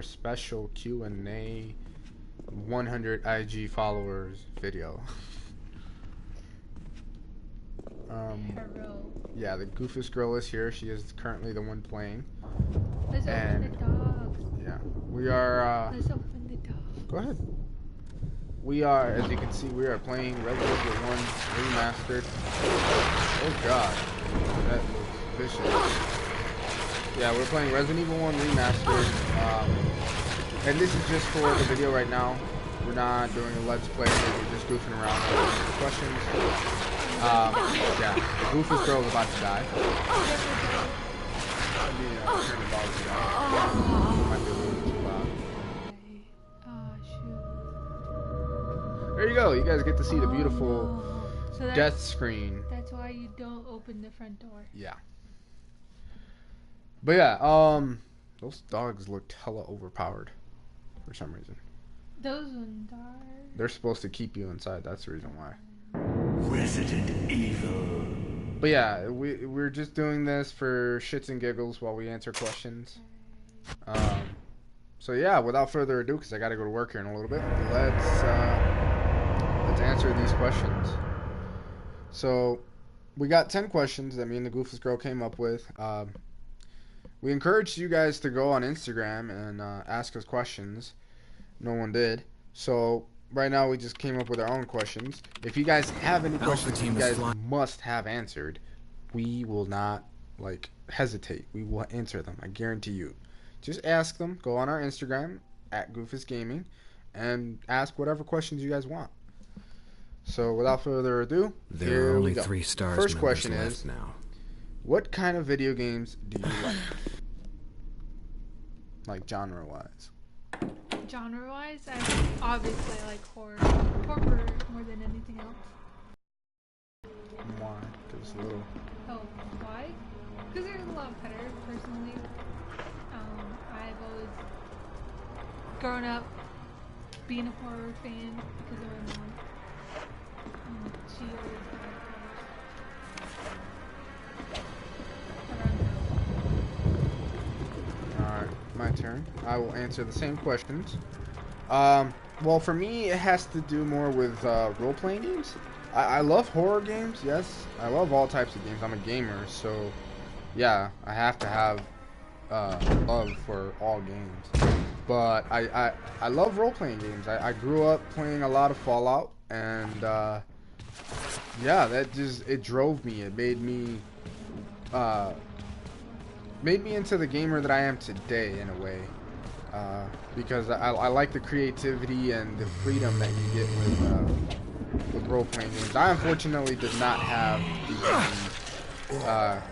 our special Q&A 100 IG followers video. Yeah, the Goofus girl is here. She is currently the one playing. Let's open the dogs. Yeah, we are. Let's open the dogs. Go ahead. We are, as you can see, we are playing Resident Evil 1 Remastered. Oh god, that looks vicious. Yeah, we're playing Resident Evil 1 Remastered, and this is just for the video right now. We're not doing a let's play, we're just goofing around with questions. Yeah, the Goofus girl is about to die. Let me turn the volume down. It might be a little too loud. There you go. You guys get to see the beautiful death screen. That's why you don't open the front door. Yeah. But yeah, those dogs looked hella overpowered for some reason. Those ones are. They're supposed to keep you inside. That's the reason why. Resident Evil. But yeah, we're just doing this for shits and giggles while we answer questions. So yeah, without further ado, because I gotta go to work here in a little bit, let's answer these questions. So we got 10 questions that me and the Goofus girl came up with. We encouraged you guys to go on Instagram and ask us questions. No one did. So right now we just came up with our own questions. If you guys have any questions you guys must have answered, we will not hesitate. We will answer them. I guarantee you. Just ask them. Go on our Instagram at Goofus Gaming and ask whatever questions you guys want. So without further ado, there are only 3 stars. First question is now. What kind of video games do you like? Like genre-wise. Genre-wise, I obviously like horror more than anything else. Why? Because a little. Oh, why? Because they're a lot better, personally. I've always grown up being a horror fan because of my mom. She always liked Alright, my turn. I will answer the same questions. Well, for me, it has to do more with role-playing games. I love horror games, yes. I love all types of games. I'm a gamer, so yeah, I have to have love for all games. But I love role-playing games. I grew up playing a lot of Fallout, and yeah, it drove me. It made me into the gamer that I am today, in a way, because I like the creativity and the freedom that you get with role-playing games. I unfortunately did not have the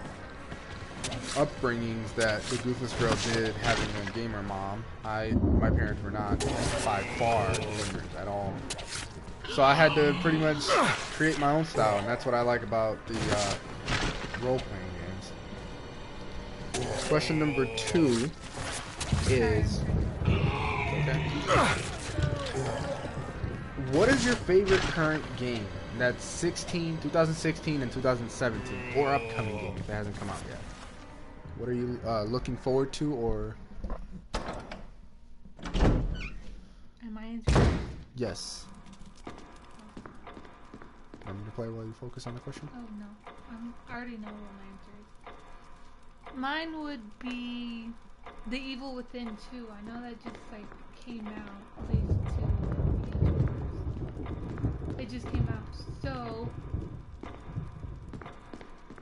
upbringings that the Goofus girl did, having a gamer mom. My parents were not by far gamers at all. So I had to pretty much create my own style, and that's what I like about the role-playing games. Question number 2 is, okay, what is your favorite current game that's 2016 and 2017, or upcoming game if it hasn't come out yet? What are you looking forward to, or? Am I answering? Yes. Want me to play while you focus on the question? Oh no, I already know what my answer is. Mine would be The Evil Within 2. I know that just came out. It just came out, so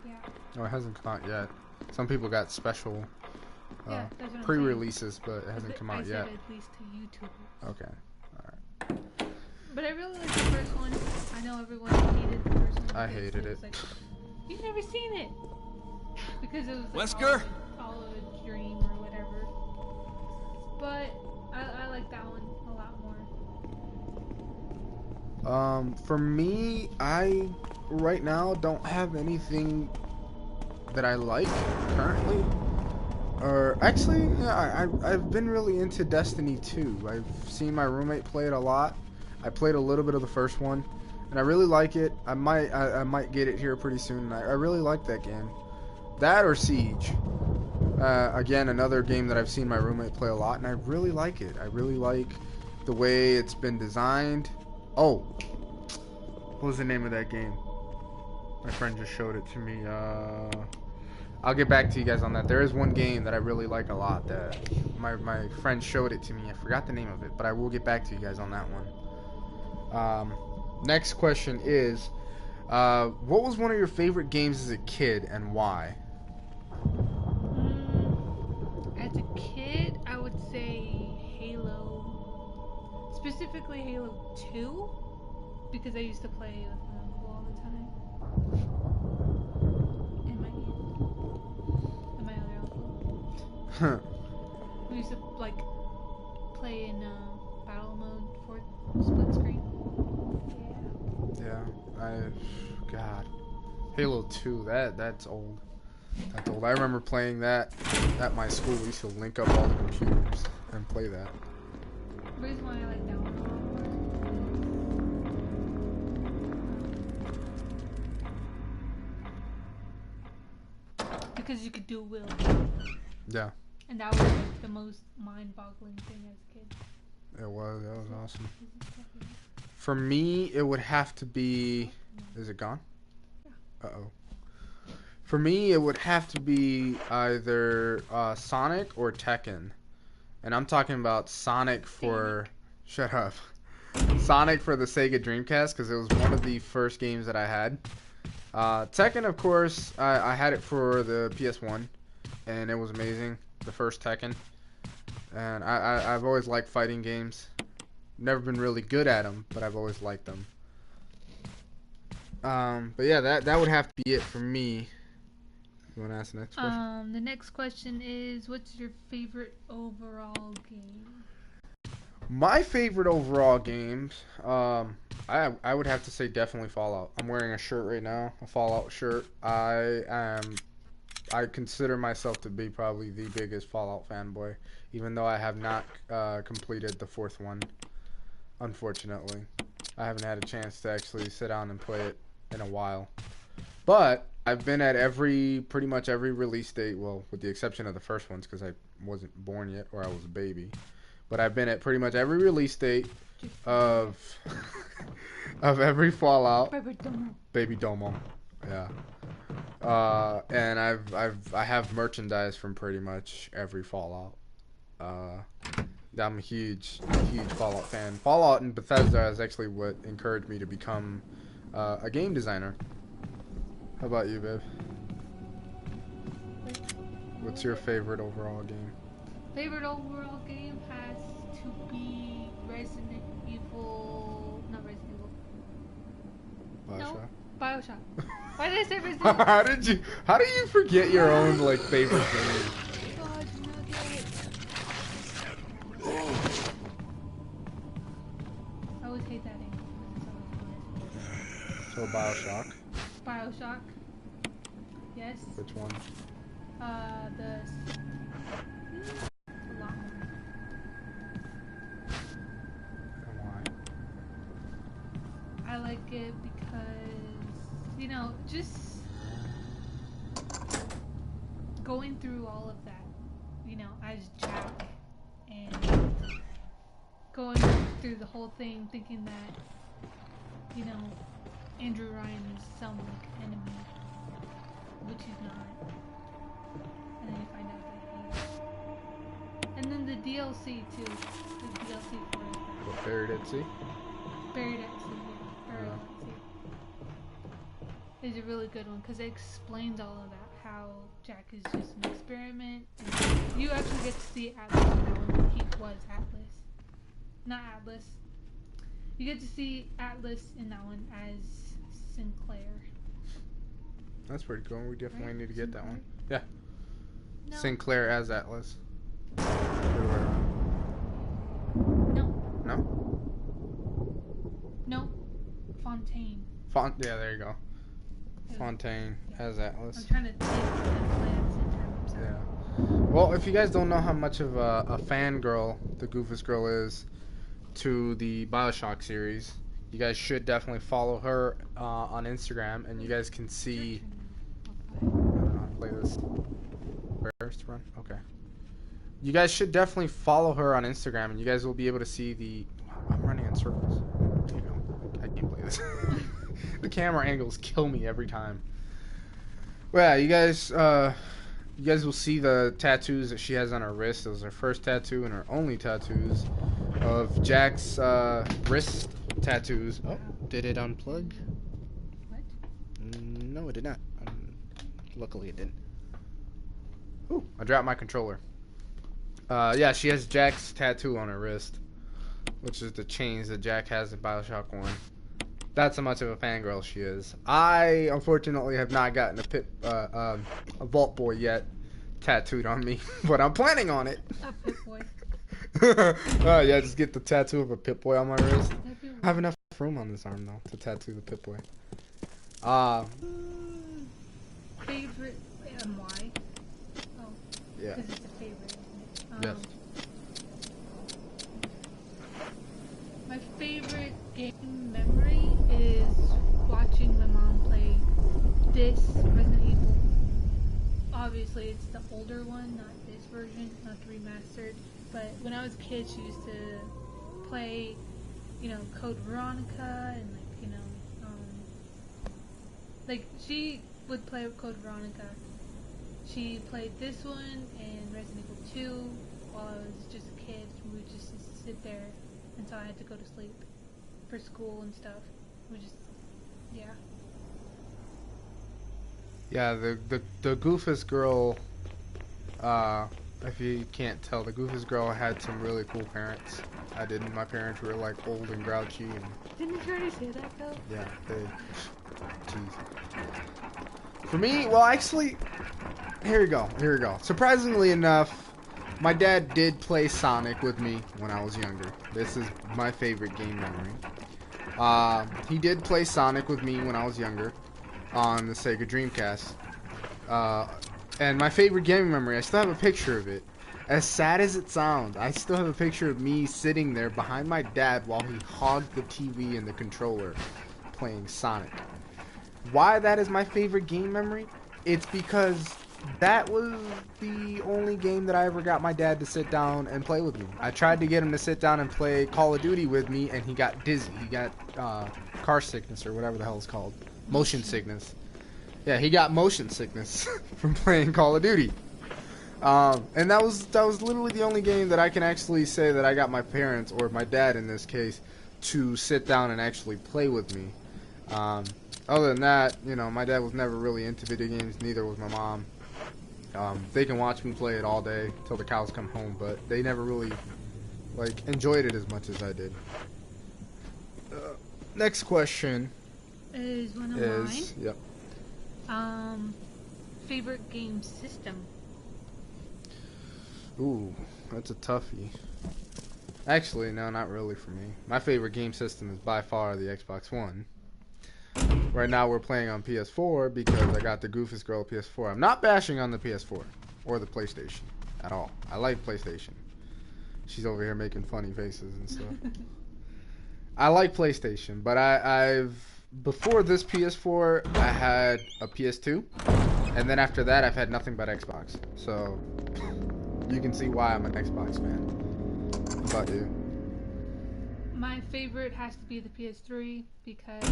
yeah. Oh, it hasn't come out yet. Some people got special Yeah, that's what I'm pre-releases, but it hasn't come out I yet. said at least to YouTubers. Okay, alright. But I really like the first one. I know everyone hated the first one. I hated it. You've never seen it! Because it was Wesker? all a dream or whatever. But I like that one a lot more. For me, I right now don't have anything that I like currently. Or actually, yeah, I've been really into Destiny 2. I've seen my roommate play it a lot. I played a little bit of the first one, and I really like it. I might get it here pretty soon. I really like that game. That or Siege. Again, another game that I've seen my roommate play a lot, and I really like it. I really like the way it's been designed. Oh, what was the name of that game? My friend just showed it to me. I'll get back to you guys on that. There is one game that I really like a lot that my friend showed it to me. I forgot the name of it, but I will get back to you guys on that one. Next question is, what was one of your favorite games as a kid and why? As a kid, I would say Halo. Specifically Halo 2. Because I used to play with my uncle all the time. And my aunt. And my other uncle. We used to, like, play in battle mode for split screen. Yeah. God. Halo 2, that's old. That's old. I remember playing that at my school. We used to link up all the computers and play that. The reason why I like that one because you could do will. Yeah. And that was like the most mind-boggling thing as a kid. It was. That was awesome. For me, it would have to be... Is it gone? Yeah. Uh-oh. For me, it would have to be either Sonic or Tekken. And I'm talking about Sonic for... Shut up. Sonic for the Sega Dreamcast, because it was one of the first games that I had. Tekken, of course, I had it for the PS1, and it was amazing. The first Tekken. And I've always liked fighting games. Never been really good at them, but I've always liked them. But yeah, that would have to be it for me. You want to ask the next question? The next question is, what's your favorite overall game? My favorite overall games, I would have to say definitely Fallout. I'm wearing a shirt right now, a Fallout shirt. I consider myself to be probably the biggest Fallout fanboy, even though I have not completed the fourth one. Unfortunately, I haven't had a chance to actually sit down and play it in a while. But I've been at pretty much every release date, well, with the exception of the first ones because I wasn't born yet or I was a baby. But I've been at pretty much every release date of every Fallout. Baby Domo. Yeah. And I have merchandise from pretty much every Fallout. I'm a huge Fallout fan. Fallout and Bethesda is actually what encouraged me to become a game designer. How about you, babe? What's your favorite overall game? Favorite overall game has to be Resident Evil. Not Resident Evil. Bioshock. No, Bioshock. Why did I say Resident Evil? How do you forget your own like favorite game? God, Nugget. I always hate that name. So Bioshock. Bioshock. Yes. Which one? A lot more. And why? I like it because, you know, just going through all of that, you know, as Jack, and going through the whole thing thinking that, you know, Andrew Ryan is some like enemy, which he's not. And then you find out that he is. And then the DLC too. The DLC for it. What, Buried at Sea? Buried at Sea, yeah. Buried at Sea. Is a really good one because it explains all of that. How Jack is just an experiment. And you actually get to see Atlas in that one. He was Atlas. Not Atlas. You get to see Atlas in that one as Sinclair. That's pretty cool. We definitely Right? need to get that one. Sinclair? Yeah. No. Sinclair as Atlas. No. No? No. Fontaine. Yeah, there you go. Fontaine as Atlas. I'm trying to think and play at the same time. I'm sorry. Yeah. Well, if you guys don't know how much of a fangirl the Goofus Girl is to the Bioshock series, you guys should definitely follow her on Instagram, and you guys can see. I don't know how to play this. Prayers to run? Okay. You guys should definitely follow her on Instagram, and you guys will be able to see the... I'm running in circles. There you go. I can't play this. The camera angles kill me every time. Well, yeah, you guys will see the tattoos that she has on her wrist. It was her first tattoo and her only tattoos of Jack's wrist tattoos. Oh, did it unplug? What? No, it did not. Luckily, it didn't. Ooh, I dropped my controller. Yeah, she has Jack's tattoo on her wrist, which is the chains that Jack has in Bioshock 1. That's how much of a fangirl she is. I, unfortunately, have not gotten a Vault Boy yet tattooed on me, but I'm planning on it. A Pip-Boy. Yeah, just get the tattoo of a Pip-Boy on my wrist. I have enough room on this arm, though, to tattoo the Pip-Boy. Favorite and why? Oh, Yeah. because it's a favorite, isn't it? Yes. My favorite game memory is watching my mom play this Resident Evil. Obviously, it's the older one, not this version, not the remastered. But when I was a kid, she used to play, Code Veronica and like she would play Code Veronica. She played this one and Resident Evil 2 while I was just a kid. We would just sit there until I had to go to sleep for school and stuff. We just, yeah. Yeah, the Goofus girl, if you can't tell, the Goofus girl had some really cool parents. I didn't. My parents were like old and grouchy and... Didn't you already say that though? Yeah, they... Jeez. For me, well actually, here we go. Surprisingly enough, my dad did play Sonic with me when I was younger. This is my favorite game memory. He did play Sonic with me when I was younger on the Sega Dreamcast. And my favorite gaming memory, I still have a picture of it. As sad as it sounds, I still have a picture of me sitting there behind my dad while he hogged the TV and the controller playing Sonic. Why that is my favorite game memory? It's because that was the only game that I ever got my dad to sit down and play with me. I tried to get him to sit down and play Call of Duty with me, and he got dizzy. He got car sickness or whatever the hell it's called. Motion sickness. Yeah, he got motion sickness from playing Call of Duty. And that was literally the only game that I can actually say that I got my parents, or my dad in this case, to sit down and actually play with me. Other than that, my dad was never really into video games, neither was my mom. They can watch me play it all day till the cows come home, but they never really, enjoyed it as much as I did. Next question is one of is, mine. Yep. Favorite game system? Ooh, that's a toughie. Actually, no, not really for me. My favorite game system is by far the Xbox One. Right now we're playing on PS4 because I got the Goofus Girl PS4. I'm not bashing on the PS4 or the PlayStation at all. I like PlayStation. She's over here making funny faces and stuff. I like PlayStation, but I've before this PS4 I had a PS2, and then after that I've had nothing but Xbox. So you can see why I'm an Xbox fan. How about you? My favorite has to be the PS3 because,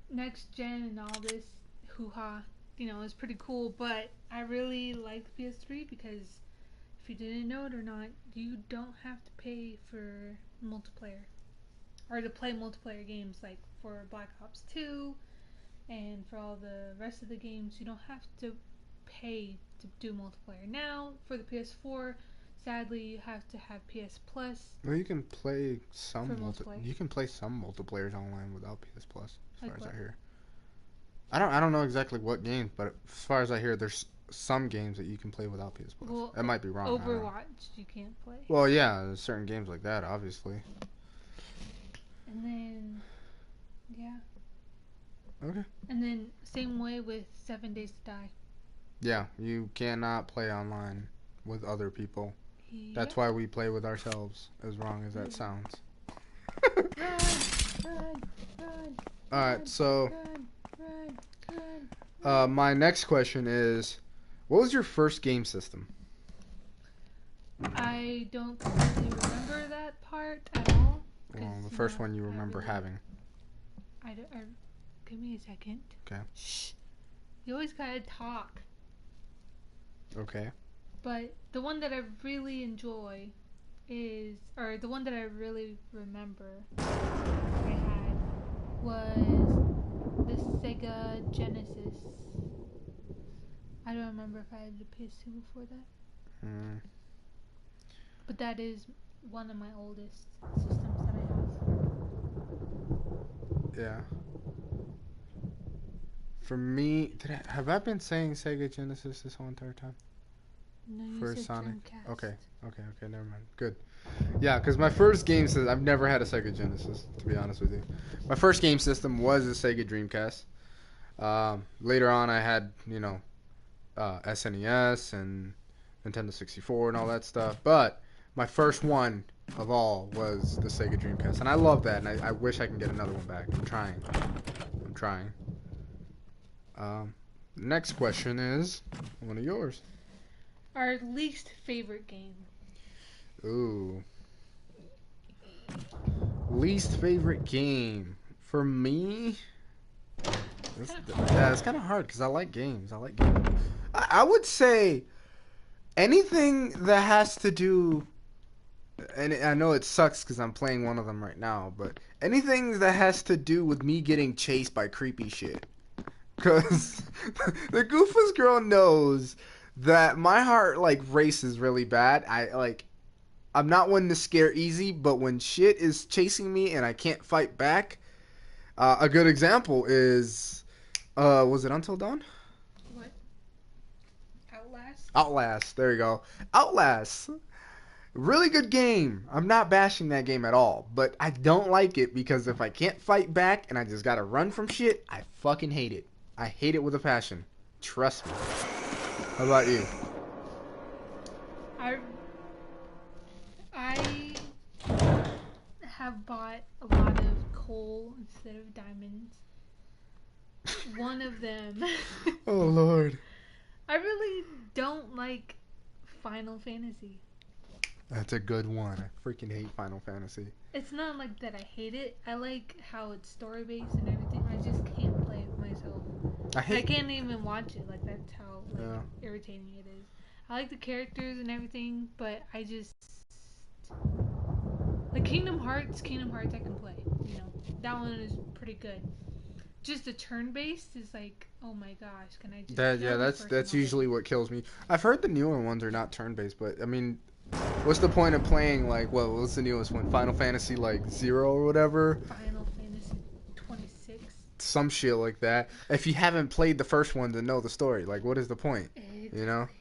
next gen and all this hoo-ha, is pretty cool. But I really like the PS3 because if you didn't know it or not, you don't have to pay for multiplayer or to play multiplayer games like for Black Ops 2 and for all the rest of the games. You don't have to pay to do multiplayer. Now, for the PS4, sadly, you have to have PS Plus. Well, you can play some multiplayer. You can play some multiplayers online without PS Plus, as far as what? I hear. I don't know exactly what games, but as far as I hear, there's some games that you can play without PS Plus. Well, that might be wrong. Overwatch, you can't play. Well, yeah, there's certain games like that, obviously. And then, yeah. Okay. And then, same way with 7 Days to Die. Yeah, you cannot play online with other people. Yep. That's why we play with ourselves, as wrong as that sounds. Run. Alright, so... Run. My next question is, what was your first game system? I don't completely remember that part at all. Well, the first one you remember having. Give me a second. Okay. Shh. You always gotta talk. Okay. But the one that I really enjoy or the one that I really remember I had was the Sega Genesis. I don't remember if I had the PS2 before that. But that is one of my oldest systems that I have. Yeah. For me, have I been saying Sega Genesis this whole entire time? No, you For said Sonic. Dreamcast. Okay, never mind. Good. Yeah, because my first game system, I've never had a Sega Genesis, to be honest with you. My first game system was a Sega Dreamcast. Later on, I had, SNES and Nintendo 64 and all that stuff. But my first one of all was the Sega Dreamcast. And I love that, and I wish I can get another one back. I'm trying. Next question is one of yours. Our least favorite game. Ooh. Least favorite game. For me, it's kind of hard because I like games. I would say anything that has to do, and I know it sucks because I'm playing one of them right now, but anything that has to do with me getting chased by creepy shit. Because the Goofus girl knows that my heart races really bad. I'm not one to scare easy, but when shit is chasing me and I can't fight back, a good example is, was it Until Dawn? What? Outlast? Outlast. There you go. Outlast. Really good game. I'm not bashing that game at all, but I don't like it because if I can't fight back and I just gotta run from shit, I fucking hate it. I hate it with a passion. Trust me. How about you? I have bought a lot of coal instead of diamonds. One of them. Oh, Lord. I really don't like Final Fantasy. That's a good one. I freaking hate Final Fantasy. It's not like that I hate it. I like how it's story based and everything. I just can't play it myself. I can't even watch it. Like, that's how irritating it is. I like the characters and everything, but I just like Kingdom Hearts I can play. That one is pretty good. Just the turn based is like, oh my gosh, can I just that's usually what kills me. I've heard the newer ones are not turn based, but I mean, what's the point of playing what's the newest one? Final Fantasy 0 or whatever? Final Fantasy 26. Some shit like that. If you haven't played the first one to know the story, what is the point? Exactly.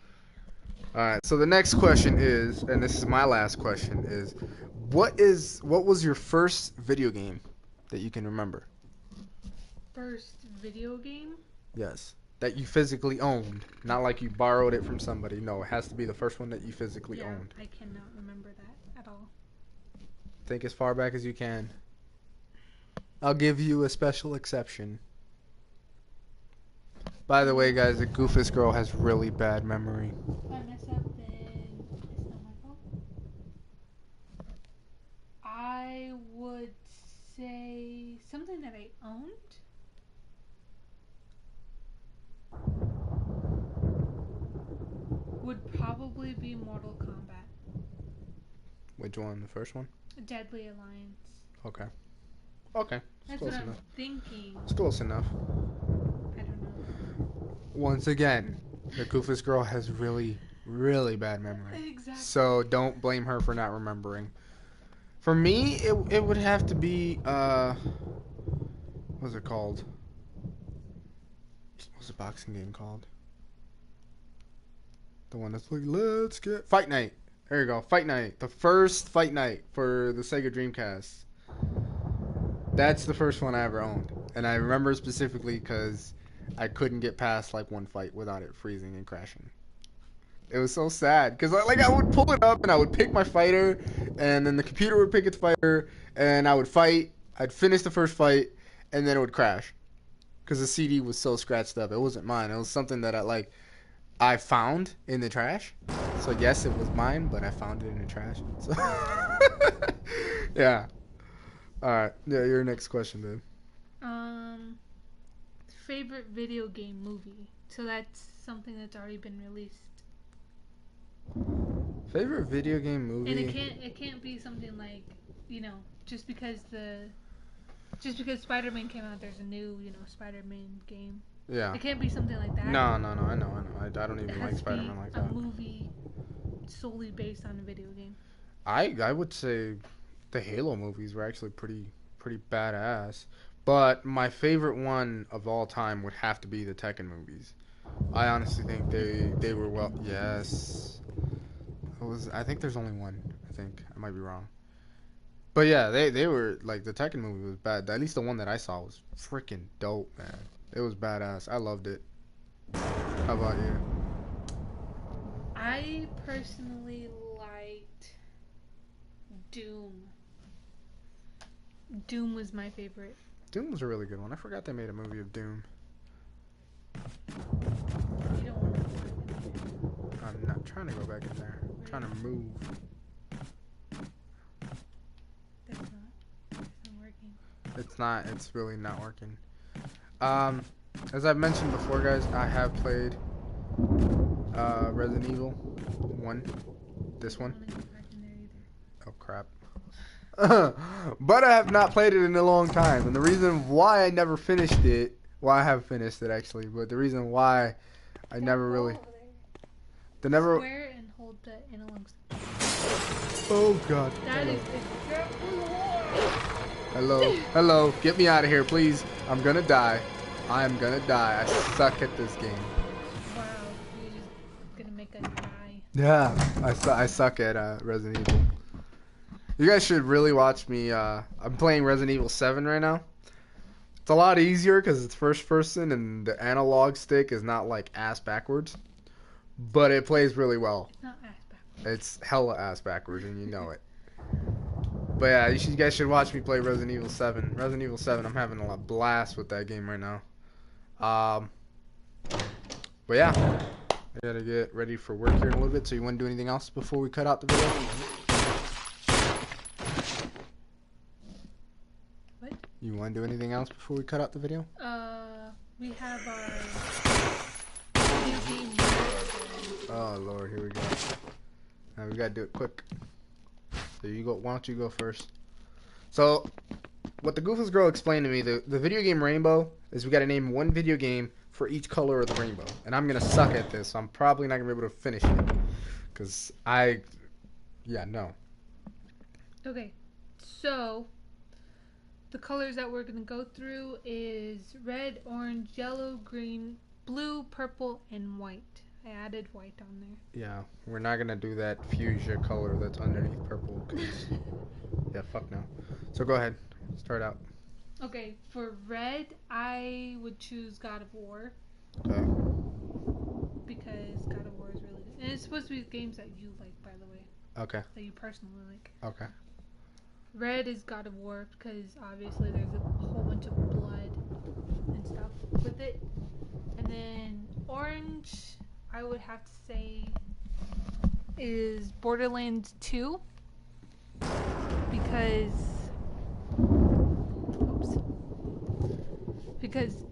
Alright, so the next question is, and this is my last question, is what was your first video game that you can remember? First video game? Yes. That you physically owned. Not like you borrowed it from somebody. No, it has to be the first one that you physically owned. I cannot remember that at all. Think as far back as you can. I'll give you a special exception. By the way, guys, the Goofus girl has really bad memory. If I mess up, then it's not my fault. I would say something that I owned. Would probably be Mortal Kombat. Which one? The first one? Deadly Alliance. Okay. That's what I'm thinking. It's close enough. I don't know. Once again, the Goofus girl has really, really bad memory. Exactly. So don't blame her for not remembering. For me, it would have to be, what's it called? What's the boxing game called? The one that's let's get... Fight Night. There you go. Fight Night. The first Fight Night for the Sega Dreamcast. That's the first one I ever owned. And I remember specifically because I couldn't get past one fight without it freezing and crashing. It was so sad because I would pull it up and I would pick my fighter, and then the computer would pick its fighter, and I would fight. I'd finish the first fight, and then it would crash. because the CD was so scratched up. It wasn't mine. It was something that I found in the trash. So yes, it was mine, but I found it in the trash. So yeah. All right. Yeah, your next question, babe. Favorite video game movie. So that's something that's already been released. Favorite video game movie. And it can't be something like, just because Spider-Man came out, there's a new, Spider-Man game. Yeah. It can't be something like that. No. I know. I don't even like Spider-Man like that. A movie solely based on a video game. I would say the Halo movies were actually pretty badass. But my favorite one of all time would have to be the Tekken movies. I honestly think they were well. Yes. I think there's only one. I think I might be wrong. But yeah, they were like the Tekken movie was bad. At least the one that I saw was freaking dope, man. It was badass. I loved it. How about you? I personally liked Doom. Doom was my favorite. Doom was a really good one. I forgot they made a movie of Doom. You don't want to go back in there. I'm not trying to go back in there. I'm trying to move. That's not working. It's not. It's really not working. As I've mentioned before, guys, I have played Resident Evil 1. This one. Oh crap. But I have not played it in a long time, and the reason why I never finished it, well, I have finished it actually, but the reason why I never really, Square and hold the analog stick. Oh god. That is exactly why. Hello, get me out of here, please. I'm gonna die. I am gonna die. I suck at this game. Wow, you're just gonna make us die. Yeah, I suck at Resident Evil. You guys should really watch me. I'm playing Resident Evil 7 right now. It's a lot easier because it's first person and the analog stick is not like ass backwards. But it plays really well. It's not ass backwards. It's hella ass backwards and you know it. But yeah, you guys should watch me play Resident Evil 7. Resident Evil 7, I'm having a blast with that game right now. But yeah, I gotta get ready for work here in a little bit. So you want to do anything else before we cut out the video? What? You want to do anything else before we cut out the video? We have our video game. Oh Lord, here we go. Now we gotta do it quick. So you go. Why don't you go first? So, what the Goofus girl explained to me, the video game rainbow is we gotta name one video game for each color of the rainbow, and I'm gonna suck at this. So I'm probably not gonna be able to finish it, cause no. Okay, so the colors that we're gonna go through is red, orange, yellow, green, blue, purple, and white. I added white on there. Yeah, we're not gonna do that fuchsia color that's underneath purple. Yeah, fuck no. So go ahead, start out. Okay, for red, I would choose God of War. Okay. Because God of War is really good. And it's supposed to be games that you like, by the way. Okay. That you personally like. Okay. Red is God of War because obviously there's a whole bunch of blood and stuff with it. And then orange, I would have to say, is Borderlands 2 because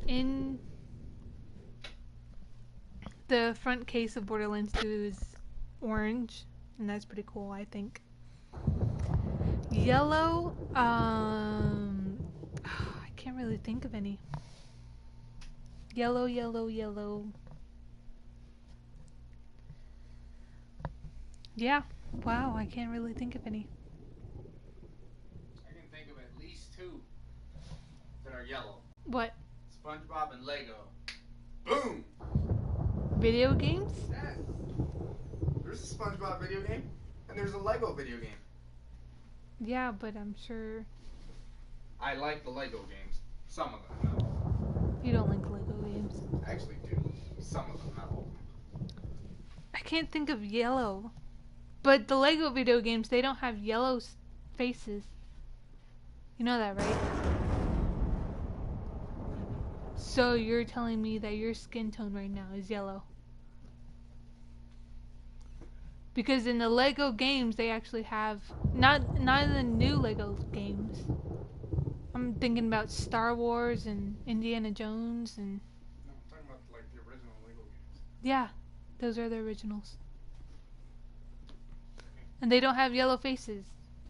in the front case of Borderlands 2 is orange, and that's pretty cool, I think. Yellow, I can't really think of any. Yellow. Yeah, wow, I can't really think of any. I can think of at least two that are yellow. What? SpongeBob and Lego. Boom! Video games? Yes. There's a SpongeBob video game, and there's a Lego video game. Yeah, but I'm sure I like the Lego games. Some of them, no. you don't like Lego games. I actually do. Some of them, not all of them. I can't think of yellow. But the Lego video games, they don't have yellow faces. You know that, right? So you're telling me that your skin tone right now is yellow? Because in the Lego games, they actually have not in the new Lego games. I'm thinking about Star Wars and Indiana Jones and. No, I'm talking about like the original Lego games. Yeah, those are the originals. And they don't have yellow faces.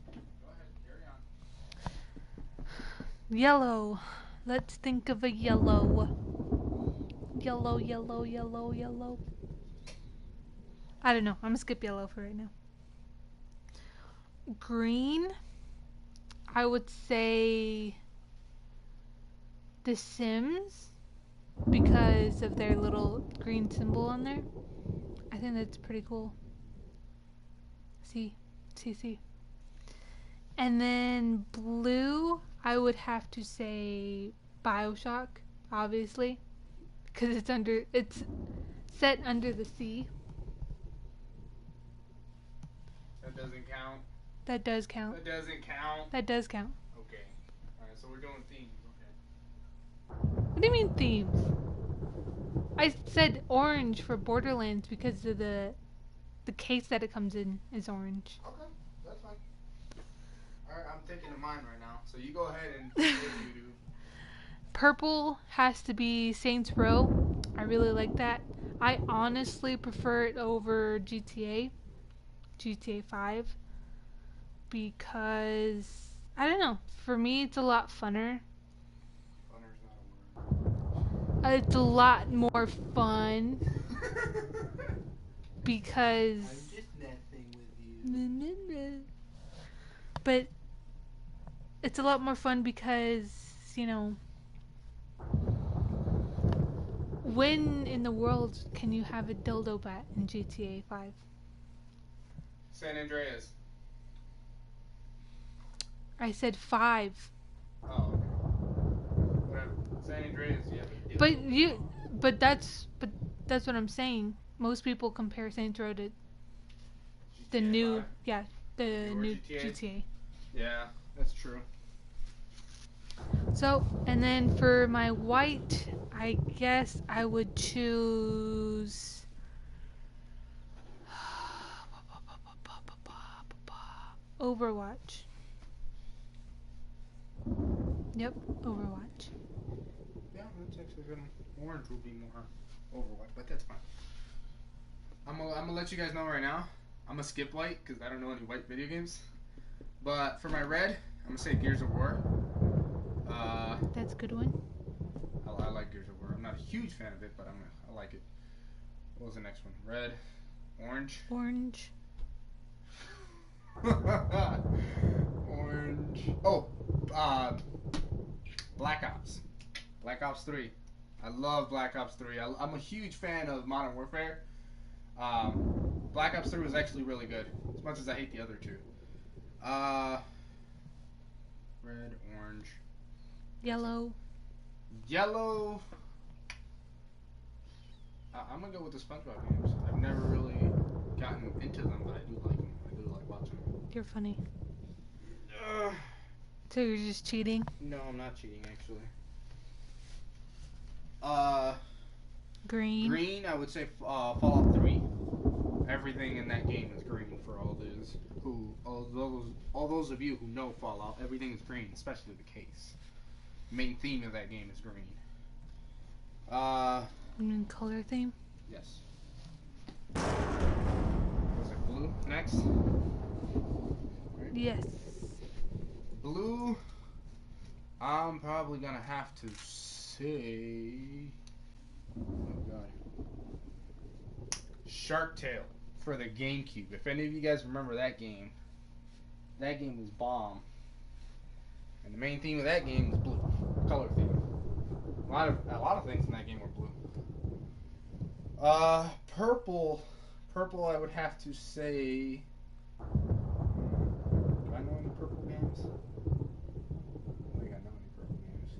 Go ahead, carry on. Yellow. Let's think of a yellow. Yellow, yellow, yellow, yellow. I don't know. I'm gonna skip yellow for right now. Green. I would say The Sims because of their little green symbol on there. I think that's pretty cool. See. And then blue, I would have to say BioShock, obviously, because it's set under the sea. That doesn't count. That does count. That doesn't count. That does count. Okay. Alright, so we're doing themes. Okay. What do you mean themes? I said orange for Borderlands because of the case that it comes in is orange. Okay, that's fine. Alright, I'm thinking of mine right now. So you go ahead and do what you do. Purple has to be Saints Row. I really like that. I honestly prefer it over GTA 5, because I don't know. For me, it's a lot funner. Funner's not a word. It's a lot more fun because. I'm just messing with you. But it's a lot more fun because, when in the world can you have a dildo bat in GTA 5? San Andreas. I said 5. Oh, okay. Whatever. San Andreas, yeah. But that's what I'm saying. Most people compare Saints Row to the GTA new, 5? the Newer new GTA? GTA. Yeah, that's true. So, and then for my white, I guess I would choose Overwatch. Yep, Overwatch. Yeah, that's actually good. Orange will be more Overwatch, but that's fine. I'm gonna let you guys know right now. I'm gonna skip white because I don't know any white video games. But for my red, I'm gonna say Gears of War. That's a good one. I like Gears of War. I'm not a huge fan of it, but I like it. What was the next one? Red, orange. Orange. Orange. Oh, Black Ops. Black Ops 3. I love Black Ops 3. I'm a huge fan of Modern Warfare. Black Ops 3 was actually really good, as much as I hate the other two. Red, orange. Yellow. Yellow. I'm gonna go with the SpongeBob games. I've never really gotten into them, but I do like them. I do like watching them. You're funny. So you're just cheating? No, I'm not cheating, actually. Green. Green, I would say Fallout 3. Everything in that game is green for all those of you who know Fallout. Everything is green, especially the case. Main theme of that game is green. You mean color theme? Yes. Was it blue next? Right. Yes. Blue, I'm probably gonna have to say, oh god, Shark Tale for the GameCube. If any of you guys remember that game was bomb. And the main theme of that game was blue, color theme. A lot of things in that game were blue. Purple, I would have to say. Do I know any purple games? I don't think I know any purple games.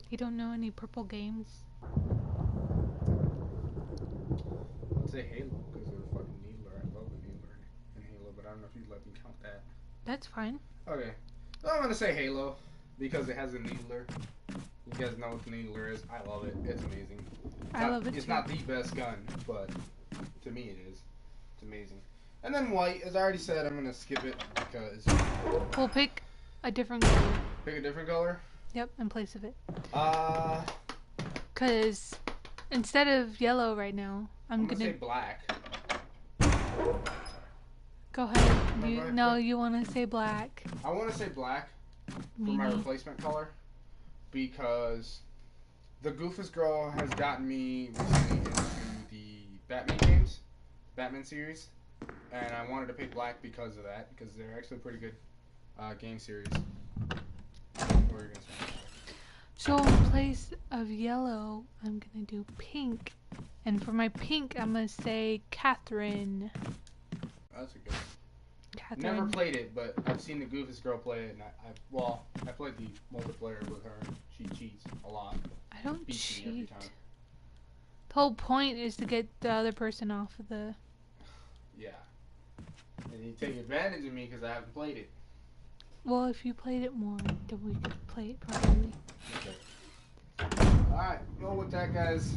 You don't know any purple games? I'd say Halo because of the fucking Needler. I love the Needler in Halo, but I don't know if you'd let me count that. That's fine. Okay. I'm gonna say Halo because it has a needler. You guys know what the needler is. I love it. It's amazing. I love it It's too. not the best gun, but to me it is. It's amazing. And then white, as I already said, I'm gonna skip it because. We'll pick a different color. Pick a different color. Yep, in place of it. I'm Cause instead of yellow right now, I'm gonna gonna say black. go ahead. No, go ahead, No, go ahead. you want to say black. I want to say black for Me my neither. replacement color because the Goofus Girl has gotten me recently into the Batman games, Batman series, and I wanted to pick black because of that, because they're actually pretty good game series. What were you gonna say? So in place of yellow, I'm gonna do pink, and for my pink, I'm gonna say Catherine. That's a good one. Catherine. Never played it, but I've seen the Goofus Girl play it, and I played the multiplayer with her. She cheats a lot. I don't Beats me every cheat. time. The whole point is to get the other person off of the. Yeah. And you take advantage of me because I haven't played it. Well, if you played it more, then we could play it properly. Okay. Alright, well with that guys,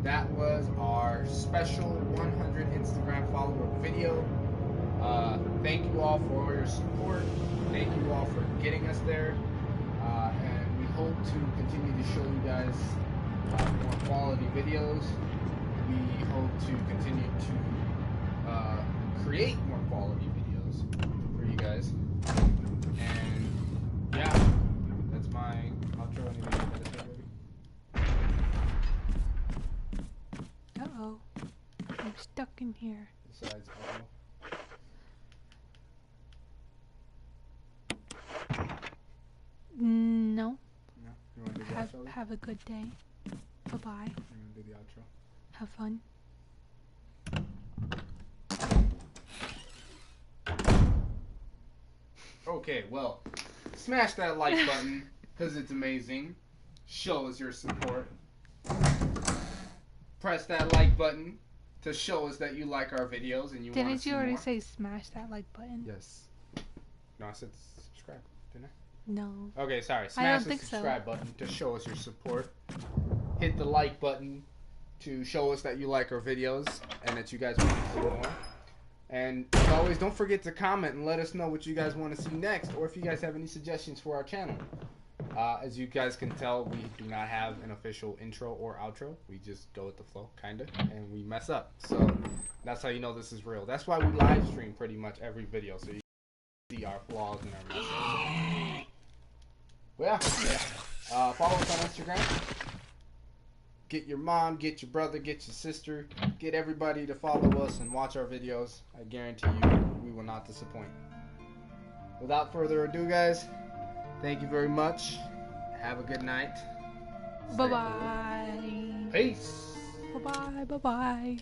that was our special 100 Instagram follower video. Thank you all for your support. Thank you all for getting us there. And we hope to continue to show you guys more quality videos. We hope to continue to create more quality videos for you guys. And yeah, that's my outro. Anything you gotta say, baby? Uh-oh. I'm stuck in here. Besides, No. no. You wanna do the outro? Have a good day. Bye-bye. You wanna do the outro? Have fun. Okay, well, smash that like button because it's amazing. Show us your support. Press that like button to show us that you like our videos and you want to Didn't see you already more. say smash that like button? Yes. No, I said subscribe, didn't No. I? Okay, sorry. don't Smash the think so. subscribe button to show us your support. Hit the like button to show us that you like our videos and that you guys want to see more. And as always, don't forget to comment and let us know what you guys want to see next, or if you guys have any suggestions for our channel. As you guys can tell, we do not have an official intro or outro. We just go with the flow, kinda, and we mess up. So that's how you know this is real. That's why we live stream pretty much every video, so you can see our flaws and our mistakes. Well, yeah. Follow us on Instagram. Get your mom, get your brother, get your sister, get everybody to follow us and watch our videos. I guarantee you, we will not disappoint. Without further ado, guys, thank you very much. Have a good night. Stay Bye-bye. cool. Peace. Bye-bye. Bye-bye.